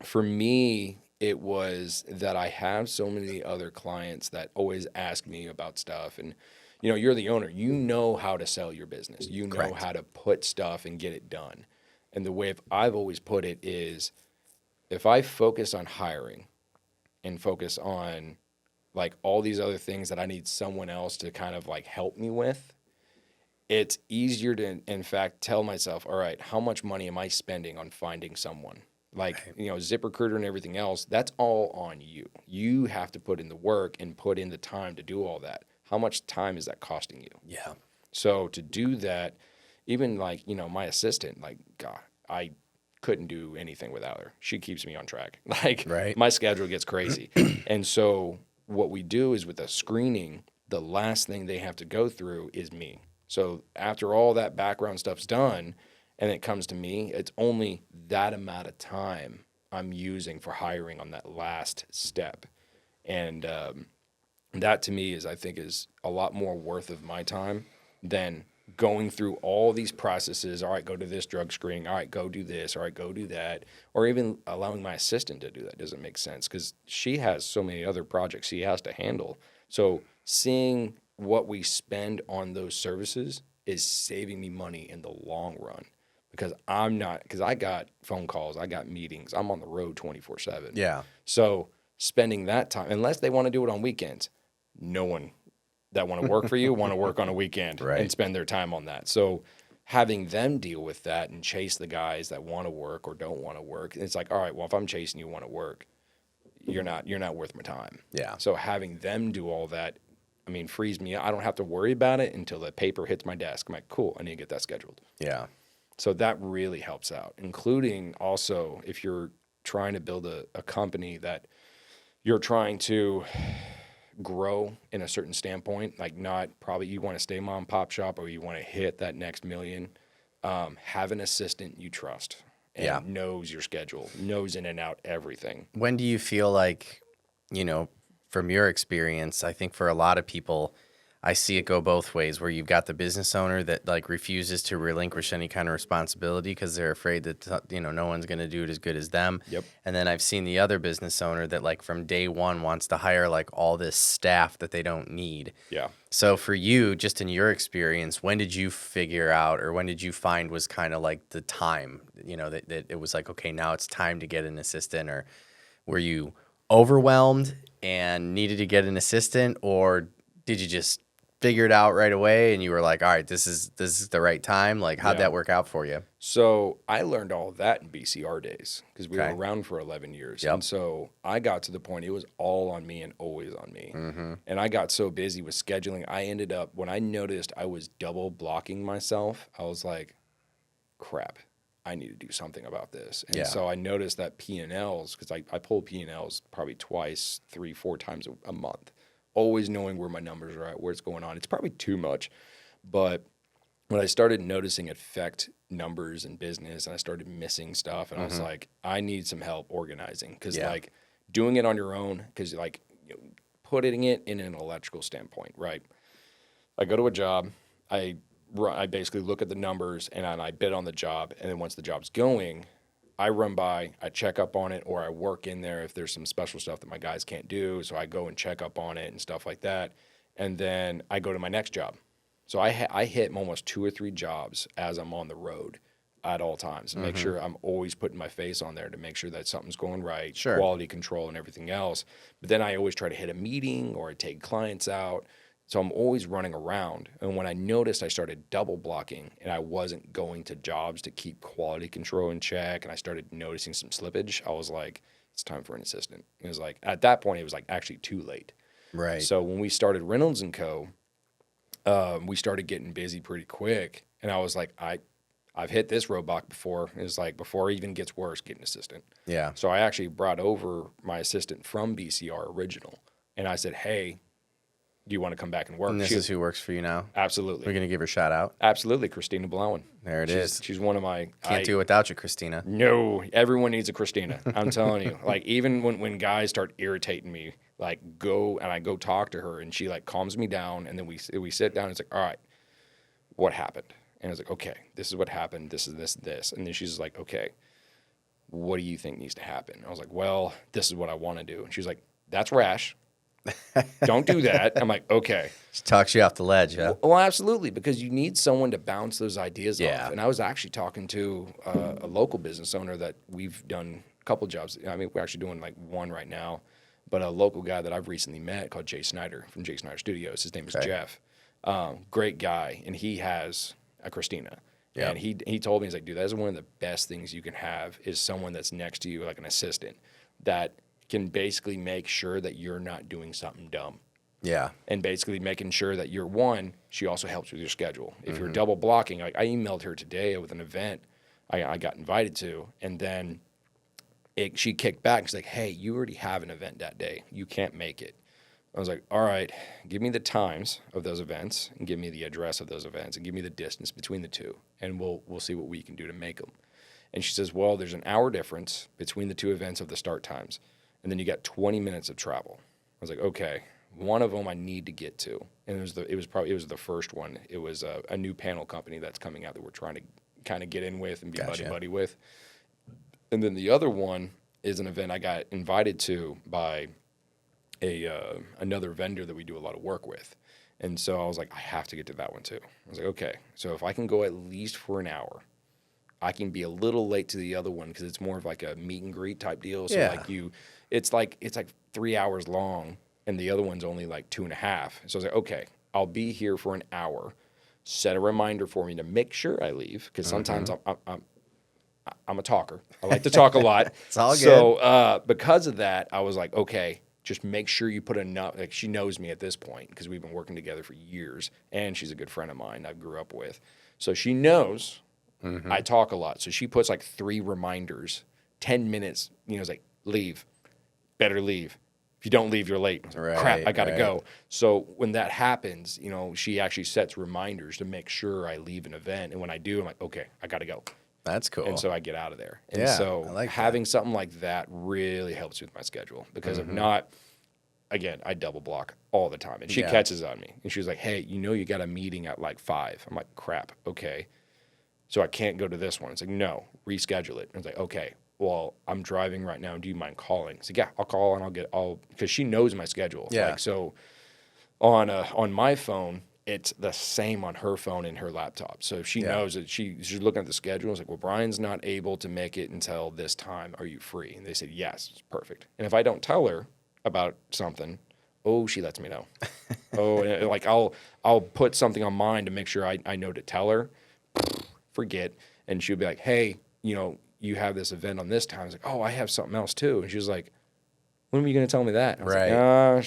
for me, it was that I have so many other clients that always ask me about stuff. And, you're the owner. You know how to sell your business. You know how to put stuff and get it done. And the way I've always put it is if I focus on hiring, and focus on like all these other things that I need someone else to kind of like help me with, it's easier to, in fact, tell myself, all right, how much money am I spending on finding someone? Like, ZipRecruiter and everything else, that's all on you. You have to put in the work and put in the time to do all that. How much time is that costing you? Yeah. So to do that, even like, my assistant, like, God, I couldn't do anything without her. She keeps me on track. Like my schedule gets crazy. And so what we do is with a screening, the last thing they have to go through is me. So after all that background stuff's done and it comes to me, it's only that amount of time I'm using for hiring on that last step. And that to me I think is a lot more worth of my time than going through all these processes. All right, go to this drug screening. All right, go do this. All right, go do that. Or even allowing my assistant to do that doesn't make sense because she has so many other projects she has to handle. So seeing what we spend on those services is saving me money in the long run because I got phone calls, I got meetings. I'm on the road 24/7. Yeah. So spending that time, unless they want to do it on weekends, no one that want to work for you want to work on a weekend and spend their time on that. So having them deal with that and chase the guys that want to work or don't want to work, it's like, all right, well, if I'm chasing you want to work, you're not worth my time. Yeah. So having them do all that I mean, frees me. I don't have to worry about it until the paper hits my desk. I'm like, cool, I need to get that scheduled. Yeah. So that really helps out, including also if you're trying to build a company that you're trying to grow in a certain standpoint, like not probably you want to stay mom and pop shop or you want to hit that next million, have an assistant you trust and knows your schedule, knows in and out everything. When do you feel like, from your experience, I think for a lot of people, I see it go both ways, where you've got the business owner that like refuses to relinquish any kind of responsibility because they're afraid that, no one's going to do it as good as them. Yep. And then I've seen the other business owner that like from day one wants to hire like all this staff that they don't need. Yeah. So for you, just in your experience, when did you figure out, or when did you find was kind of like the time, that it was like, okay, now it's time to get an assistant? Or were you overwhelmed and needed to get an assistant, or did you just figure it out right away and you were like, all right, this is the right time? Like, how'd that work out for you? So I learned all of that in BCR days because we were around for 11 years. Yep. And so I got to the point it was all on me and always on me. Mm-hmm. And I got so busy with scheduling, I ended up, when I noticed I was double blocking myself, I was like, crap, I need to do something about this. And so I noticed that P&Ls, because I pull P&Ls probably twice, 3-4 times a month, always knowing where my numbers are at, where it's going on. It's probably too much. But when I started noticing it affect numbers and business and I started missing stuff, and I was like, I need some help organizing. Because like doing it on your own, because like putting it in an electrical standpoint, right? I go to a job, I basically look at the numbers and I bid on the job. And then once the job's going, I run by, I check up on it, or I work in there if there's some special stuff that my guys can't do. So I go and check up on it and stuff like that. And then I go to my next job. So I hit almost 2 or 3 jobs as I'm on the road at all times and make sure I'm always putting my face on there to make sure that something's going right, quality control and everything else. But then I always try to hit a meeting or I take clients out. So I'm always running around. And when I noticed I started double blocking and I wasn't going to jobs to keep quality control in check, and I started noticing some slippage, I was like, it's time for an assistant. It was like, at that point, it was like actually too late. Right. So when we started Reynolds and Co., we started getting busy pretty quick. And I was like, I've hit this roadblock before. It was like, before it even gets worse, get an assistant. Yeah. So I actually brought over my assistant from BCR original. And I said, hey, do you want to come back and work? And this is who works for you now? Absolutely. We're going to give her a shout out. Absolutely. Christina Blowen. There it is. She's one of my... Can't do it without you, Christina. No, everyone needs a Christina. I'm telling you. Like, even when guys start irritating me, like, I go talk to her, and she, like, calms me down, and then we sit down, and it's like, all right, what happened? And I was like, okay, this is what happened, this is this. And then she's like, okay, what do you think needs to happen? I was like, well, this is what I want to do. And she's like, that's rash. Don't do that. I'm like, okay. She talks you off the ledge, huh? Well, absolutely, because you need someone to bounce those ideas off. And I was actually talking to a local business owner that we've done a couple jobs. I mean, we're actually doing like one right now, but a local guy that I've recently met called Jay Snyder from Jay Snyder Studios. His name is Jeff. Great guy, and he has a Christina. Yep. And he told me, he's like, dude, that's one of the best things you can have is someone that's next to you, like an assistant, that can basically make sure that you're not doing something dumb. Yeah. And basically making sure that you're one, she also helps with your schedule. If you're double blocking, like I emailed her today with an event I got invited to, and then she kicked back and she's like, hey, you already have an event that day. You can't make it. I was like, all right, give me the times of those events and give me the address of those events and give me the distance between the two, and we'll see what we can do to make them. And she says, well, there's an hour difference between the two events of the start times. And then you got 20 minutes of travel. I was like, okay, one of them I need to get to. And it was the first one. It was a new panel company that's coming out that we're trying to kind of get in with and be buddy with. And then the other one is an event I got invited to by another vendor that we do a lot of work with. And so I was like, I have to get to that one too. I was like, okay, so if I can go at least for an hour, I can be a little late to the other one because it's more of like a meet and greet type deal. So it's like 3 hours long, and the other one's only like 2.5. So I was like, okay, I'll be here for an hour. Set a reminder for me to make sure I leave, because sometimes I'm a talker. I like to talk a lot. It's all good. So because of that, I was like, okay, just make sure you put enough. Like, she knows me at this point because we've been working together for years, and she's a good friend of mine I grew up with. So she knows I talk a lot. So she puts like 3 reminders, 10 minutes, it's like, leave, better leave. If you don't leave, you're late. I was like, crap, I got to go. So when that happens, she actually sets reminders to make sure I leave an event. And when I do, I'm like, okay, I got to go. That's cool. And so I get out of there. And I so like having something like that really helps with my schedule, because if not, again, I double block all the time. And she catches on me. And she was like, hey, you got a meeting at like 5. I'm like, crap, okay. So I can't go to this one. It's like, no, reschedule it. I was like, okay, well, I'm driving right now. Do you mind calling? It's like, yeah, I'll call and because she knows my schedule. Yeah. Like, so on my phone, it's the same on her phone and her laptop. So if she knows that she's looking at the schedule, it's like, well, Brian's not able to make it until this time. Are you free? And they said, yes, it's perfect. And if I don't tell her about something, she lets me know. And like I'll put something on mine to make sure I know to tell her. Forget. And she'll be like, hey, you have this event on this time. I was like, I have something else too. And she was like, when are you going to tell me that? I was like,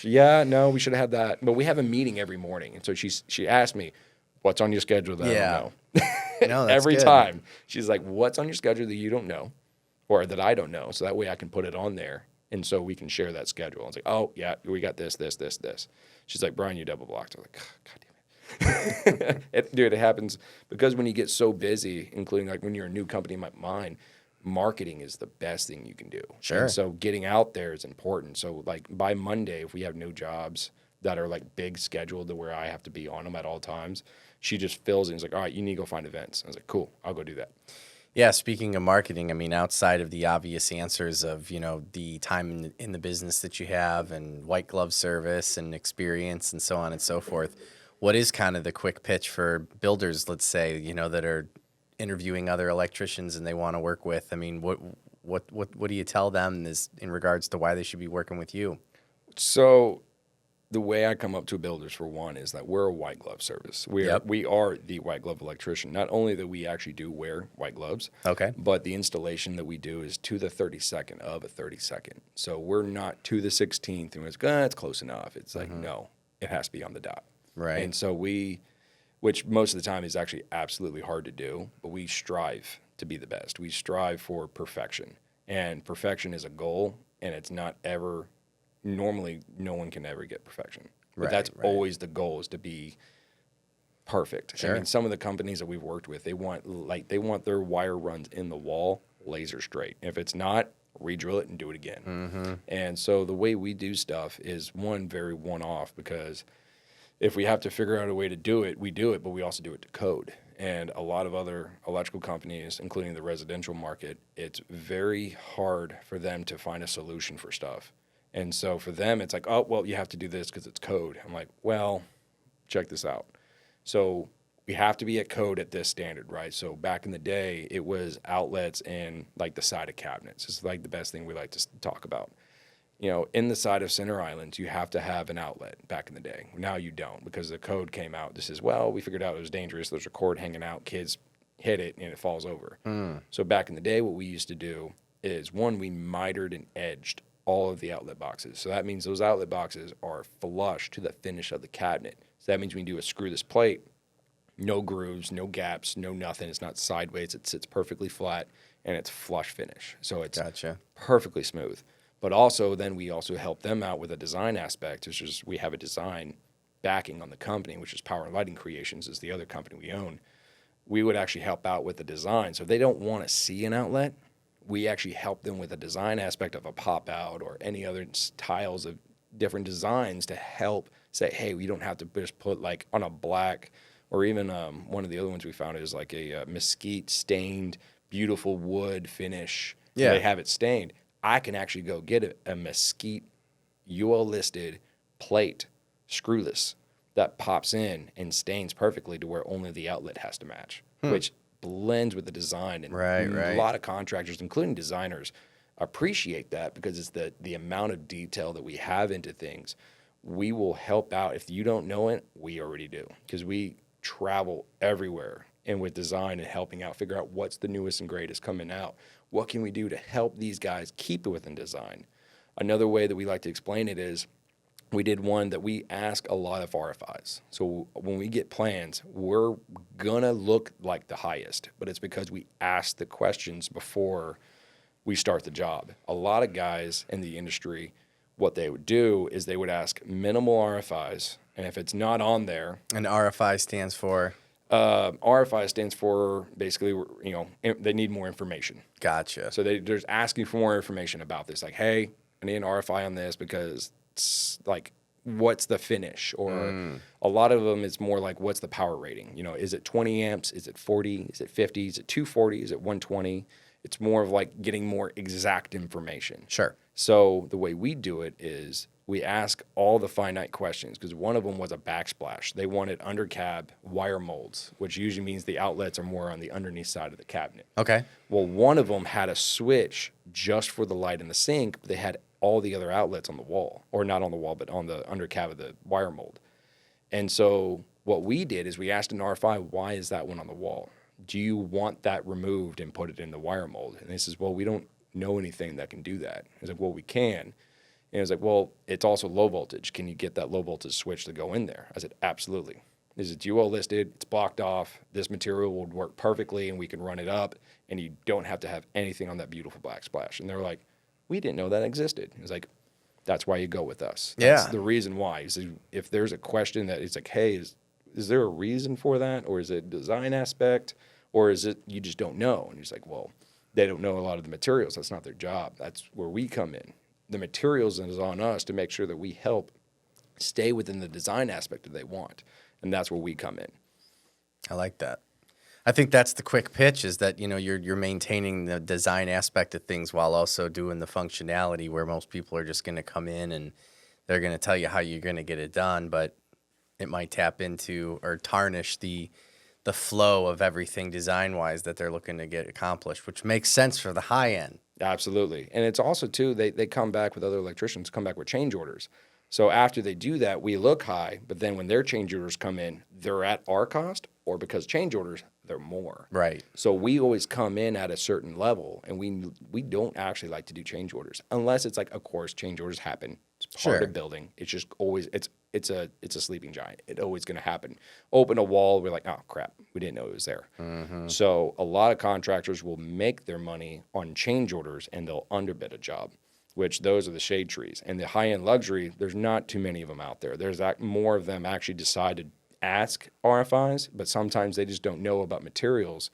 yeah, no, we should have had that. But we have a meeting every morning. And so she asked me, what's on your schedule that I don't know? No, that's every good. time. She's like, what's on your schedule that you don't know or that I don't know? So that way I can put it on there. And so we can share that schedule. I was like, oh, yeah, we got this. She's like, Brian, you double blocked. I was like, God damn it. Dude, it happens because when you get so busy, including like when you're a new company like mine, marketing is the best thing you can do. Sure. And so getting out there is important. So like by Monday, if we have no jobs that are like big scheduled to where I have to be on them at all times, she just fills it and is like, all right, you need to go find events. I was like, cool, I'll go do that. Yeah, speaking of marketing, I mean, outside of the obvious answers of, the time in the business that you have and white glove service and experience and so on and so forth, what is kind of the quick pitch for builders, let's say, that are interviewing other electricians and they want to work with? I mean, what do you tell them in regards to why they should be working with you? So the way I come up to builders, for one, is that we're a white glove service. We are the white glove electrician. Not only that we actually do wear white gloves, but the installation that we do is to the 32nd of a 32nd. So we're not to the 16th and it's close enough. It's like, no, it has to be on the dot. Right. And so which most of the time is actually absolutely hard to do, but we strive to be the best. We strive for perfection. And perfection is a goal, and it's not ever... Normally, no one can ever get perfection. But that's always the goal, is to be perfect. Sure. I mean, some of the companies that we've worked with, they want their wire runs in the wall laser straight. If it's not, re-drill it and do it again. And so the way we do stuff is, very one-off, because if we have to figure out a way to do it, we do it, but we also do it to code. And a lot of other electrical companies, including the residential market, it's very hard for them to find a solution for stuff. And so for them, it's like, oh, well, you have to do this because it's code. I'm like, well, check this out. So we have to be at code at this standard, right? So back in the day, it was outlets and like the side of cabinets. It's like the best thing we like to talk about. In the side of center islands, you have to have an outlet back in the day. Now you don't, because the code came out. This is, we figured out it was dangerous. There's a cord hanging out. Kids hit it and it falls over. So back in the day, what we used to do is, we mitered and edged all of the outlet boxes. So that means those outlet boxes are flush to the finish of the cabinet. So that means when you do a screwless plate, no grooves, no gaps, no nothing. It's not sideways. It sits perfectly flat, and it's flush finish. So it's perfectly smooth. But also then we also help them out with a design aspect, which is we have a design backing on the company, which is Power and Lighting Creations, is the other company we own. We would actually help out with the design. So if they don't want to see an outlet, we actually help them with a design aspect of a pop-out or any other tiles of different designs to help say, hey, we don't have to just put like on a black, or even one of the other ones we found is like a mesquite stained, beautiful wood finish. Yeah. They have it stained. I can actually go get a mesquite UL listed plate, screwless, that pops in and stains perfectly to where only the outlet has to match, which blends with the design. And a lot of contractors, including designers, appreciate that, because it's the amount of detail that we have into things. We will help out. If you don't know it, we already do, because we travel everywhere and with design and helping out, figure out what's the newest and greatest coming out. What can we do to help these guys keep it within design? Another way that we like to explain it is we did one that we ask a lot of RFIs. So when we get plans, we're going to look like the highest, but it's because we ask the questions before we start the job. A lot of guys in the industry, what they would do is they would ask minimal RFIs, and if it's not on there, And RFI stands for? RFI stands for basically, they need more information. Gotcha. So they're just asking for more information about this. Like, hey, I need an RFI on this because it's like, what's the finish? Or a lot of them, it's more like, what's the power rating? Is it 20 amps? Is it 40? Is it 50? Is it 240? Is it 120? It's more of like getting more exact information. Sure. So the way we do it is we ask all the finite questions, because one of them was a backsplash. They wanted under cab wire molds, which usually means the outlets are more on the underneath side of the cabinet. Okay. Well, one of them had a switch just for the light in the sink, but they had all the other outlets on the wall, or not on the wall, but on the under cab of the wire mold. And so what we did is we asked an RFI, why is that one on the wall? Do you want that removed and put it in the wire mold? And they says, well, we don't know anything that can do that. I was like, well, we can. And I was like, well, it's also low voltage. Can you get that low voltage switch to go in there? I said, absolutely. This is UL listed. It's blocked off. This material will work perfectly, and we can run it up, and you don't have to have anything on that beautiful backsplash. And they're like, we didn't know that existed. I was like, that's why you go with us. That's the reason why. He said, if there's a question that it's like, hey, is there a reason for that? Or is it a design aspect? Or is it you just don't know? And he's like, well, they don't know a lot of the materials. That's not their job. That's where we come in. The materials is on us to make sure that we help stay within the design aspect that they want. And that's where we come in. I like that. I think that's the quick pitch, is that, you're maintaining the design aspect of things while also doing the functionality, where most people are just going to come in and they're going to tell you how you're going to get it done, but it might tap into or tarnish the flow of everything design-wise that they're looking to get accomplished, which makes sense for the high end. Absolutely. And it's also, too, they come back with other electricians, come back with change orders. So after they do that, we look high, but then when their change orders come in, they're at our cost, or because change orders, they're more. Right. So we always come in at a certain level, and we don't actually like to do change orders unless it's like, of course, change orders happen. It's part of building. It's just always it's a sleeping giant. It's always going to happen. Open a wall, we're like, oh crap, we didn't know it was there. Mm-hmm. So a lot of contractors will make their money on change orders, and they'll underbid a job, which those are the shade trees. And the high-end luxury, there's not too many of them out there. There's more of them actually decide to ask RFIs, but sometimes they just don't know about materials,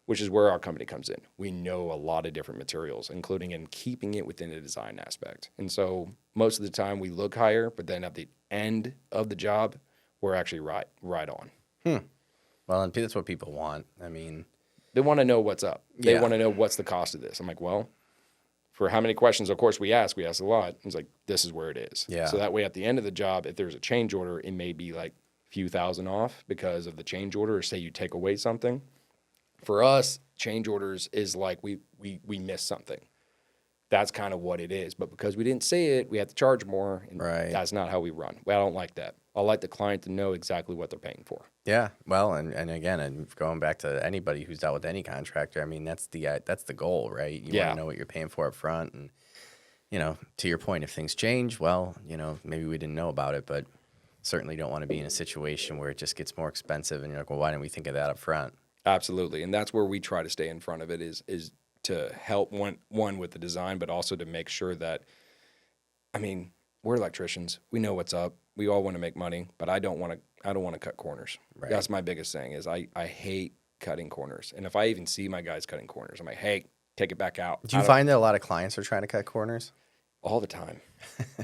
which is where our company comes in. We know a lot of different materials, including in keeping it within the design aspect. And so most of the time we look higher, but then at the end of the job, we're actually right on. Well, and that's what people want. I mean, they want to know what's up. They want to know what's the cost of this. I'm like, well, for how many questions, of course, we ask a lot. It's like, this is where it is. Yeah. So that way at the end of the job, if there's a change order, it may be like a few thousand off because of the change order, or say you take away something. For us, change orders is like we missed something. That's kind of what it is. But because we didn't see it, we have to charge more. And that's not how we run. Well, I don't like that. I like the client to know exactly what they're paying for. Yeah. Well, and again, and going back to anybody who's dealt with any contractor, I mean, that's the goal, right? You want to know what you're paying for up front. And, to your point, if things change, well, maybe we didn't know about it, but certainly don't want to be in a situation where it just gets more expensive and you're like, well, why didn't we think of that up front? Absolutely. And that's where we try to stay in front of it is to help one with the design, but also to make sure that, I mean, we're electricians. We know what's up. We all want to make money, but I don't want to cut corners. Right. That's my biggest thing is I hate cutting corners. And if I even see my guys cutting corners, I'm like, hey, take it back out. Do you find that a lot of clients are trying to cut corners? All the time.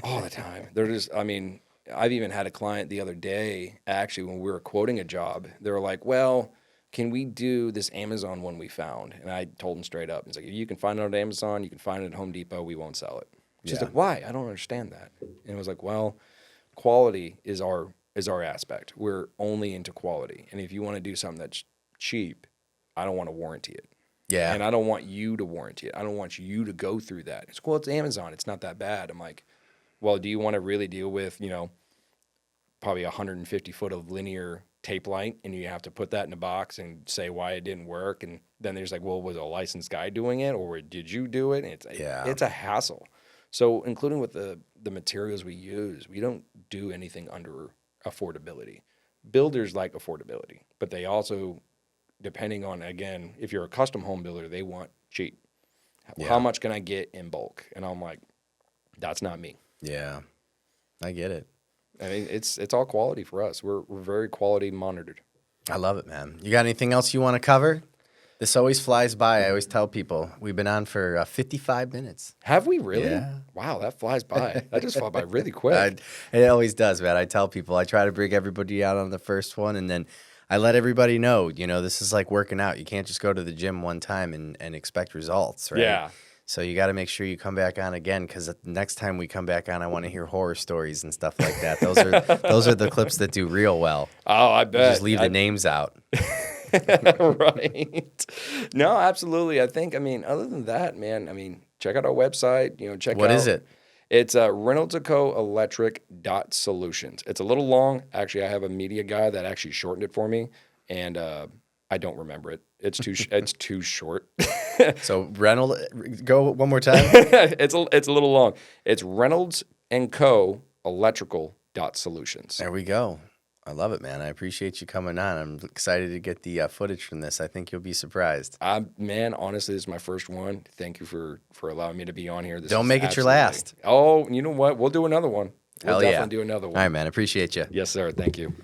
All the time. They're just, I mean, I've even had a client the other day, actually, when we were quoting a job, they were like, well, can we do this Amazon one we found? And I told him straight up, it's like, if you can find it on Amazon, you can find it at Home Depot, we won't sell it. She's like, why? I don't understand that. And it was like, well, quality is our aspect. We're only into quality. And if you want to do something that's cheap, I don't want to warranty it. Yeah. And I don't want you to warranty it. I don't want you to go through that. It's well, it's Amazon. It's not that bad. I'm like, well, do you want to really deal with, probably 150 foot of linear tape light, and you have to put that in a box and say why it didn't work? And then there's like, well, was a licensed guy doing it, or did you do it? And it's a hassle. So including with the materials we use, we don't do anything under affordability. Builders like affordability, but they also, depending on, again, if you're a custom home builder, they want cheap. Yeah. How much can I get in bulk? And I'm like, that's not me. Yeah, I get it. I mean, it's all quality for us. We're very quality monitored. I love it, man. You got anything else you want to cover? This always flies by. I always tell people we've been on for 55 minutes. Have we really? Yeah. Wow, that flies by. That just flew by really quick. It always does, man. I tell people, I try to bring everybody out on the first one, and then I let everybody know, this is like working out. You can't just go to the gym one time and expect results, right? Yeah. So you got to make sure you come back on again, because the next time we come back on, I want to hear horror stories and stuff like that. Those are the clips that do real well. Oh, I bet. Just leave the names out. Right. No, absolutely. I mean, other than that, man, check out our website, check out. What is it? It's Reynolds and Co Electric.Solutions. It's a little long. Actually, I have a media guy that actually shortened it for me, and I don't remember it. It's too short. So Reynolds, go one more time. It's a little long. It's Reynolds and Co Electrical.Solutions. There we go. I love it, man. I appreciate you coming on. I'm excited to get the footage from this. I think you'll be surprised. Man, honestly, this is my first one. Thank you for allowing me to be on here. Don't make it your last. Oh, you know what? We'll do another one. We'll Hell definitely do another one. All right, man. Appreciate you. Yes, sir. Thank you.